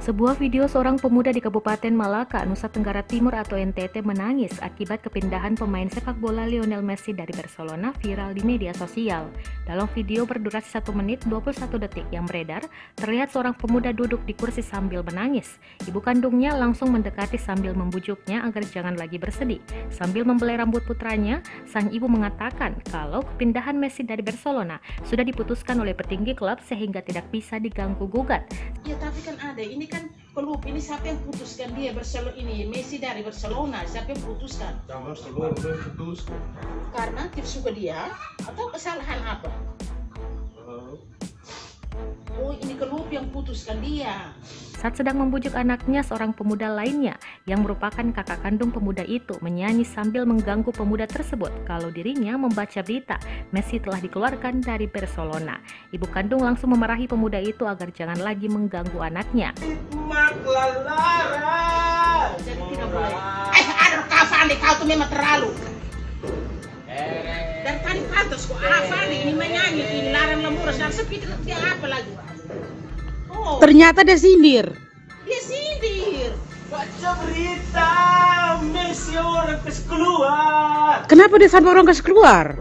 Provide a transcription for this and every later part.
Sebuah video seorang pemuda di Kabupaten Malaka, Nusa Tenggara Timur atau NTT menangis akibat kepindahan pemain sepak bola Lionel Messi dari Barcelona viral di media sosial. Dalam video berdurasi 1 menit 21 detik yang beredar, terlihat seorang pemuda duduk di kursi sambil menangis. Ibu kandungnya langsung mendekati sambil membujuknya agar jangan lagi bersedih. Sambil membelai rambut putranya, sang ibu mengatakan kalau kepindahan Messi dari Barcelona sudah diputuskan oleh petinggi klub sehingga tidak bisa diganggu-gugat. Ya tapi kan ada, ini kan klub ini siapa yang putuskan dia Barcelona ini Messi dari Barcelona, siapa yang putuskan? Barcelona yang putuskan. Karena tidak suka dia atau kesalahan apa? Oh ini klub yang putuskan dia. Saat sedang membujuk anaknya, seorang pemuda lainnya yang merupakan kakak kandung pemuda itu menyanyi sambil mengganggu pemuda tersebut kalau dirinya membaca berita Messi telah dikeluarkan dari Barcelona. Ibu kandung langsung memarahi pemuda itu agar jangan lagi mengganggu anaknya. Jadi tidak boleh. Ada kau Fandi, kau tuh memang terlalu. Dan tadi pantas kok Fandi ini menyanyi ini larang lemur dan sepi dia apa lagi? Oh. Ternyata dia sindir. Dia sindir. Baca berita Messi orang kasih keluar. Kenapa dia sampai orang kasih keluar?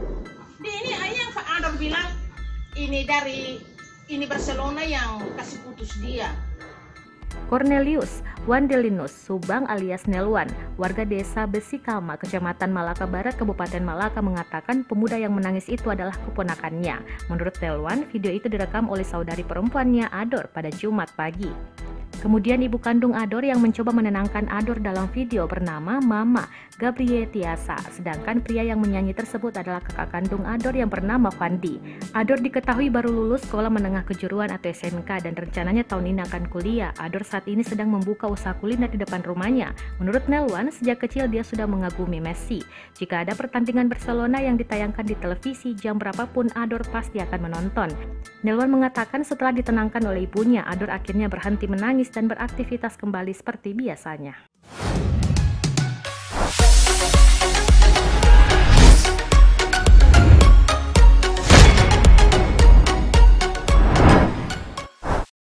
Dia ini yang Pak Ador bilang ini Barcelona yang kasih putus dia. Cornelius Wandelinus Subang alias Nelwan, warga desa Besikama, Kecamatan Malaka Barat, Kabupaten Malaka mengatakan pemuda yang menangis itu adalah keponakannya. Menurut Nelwan, video itu direkam oleh saudari perempuannya Ador pada Jumat pagi. Kemudian ibu kandung Ador yang mencoba menenangkan Ador dalam video bernama Mama Gabriel Tiasa, sedangkan pria yang menyanyi tersebut adalah kakak kandung Ador yang bernama Fandi. Ador diketahui baru lulus sekolah menengah kejuruan atau SMK dan rencananya tahun ini akan kuliah. Ador saat ini sedang membuka usaha kuliner di depan rumahnya. Menurut Nelwan, sejak kecil dia sudah mengagumi Messi. Jika ada pertandingan Barcelona yang ditayangkan di televisi jam berapapun, Ador pasti akan menonton. Nelwan mengatakan setelah ditenangkan oleh ibunya, Ador akhirnya berhenti menangis dan beraktivitas kembali seperti biasanya.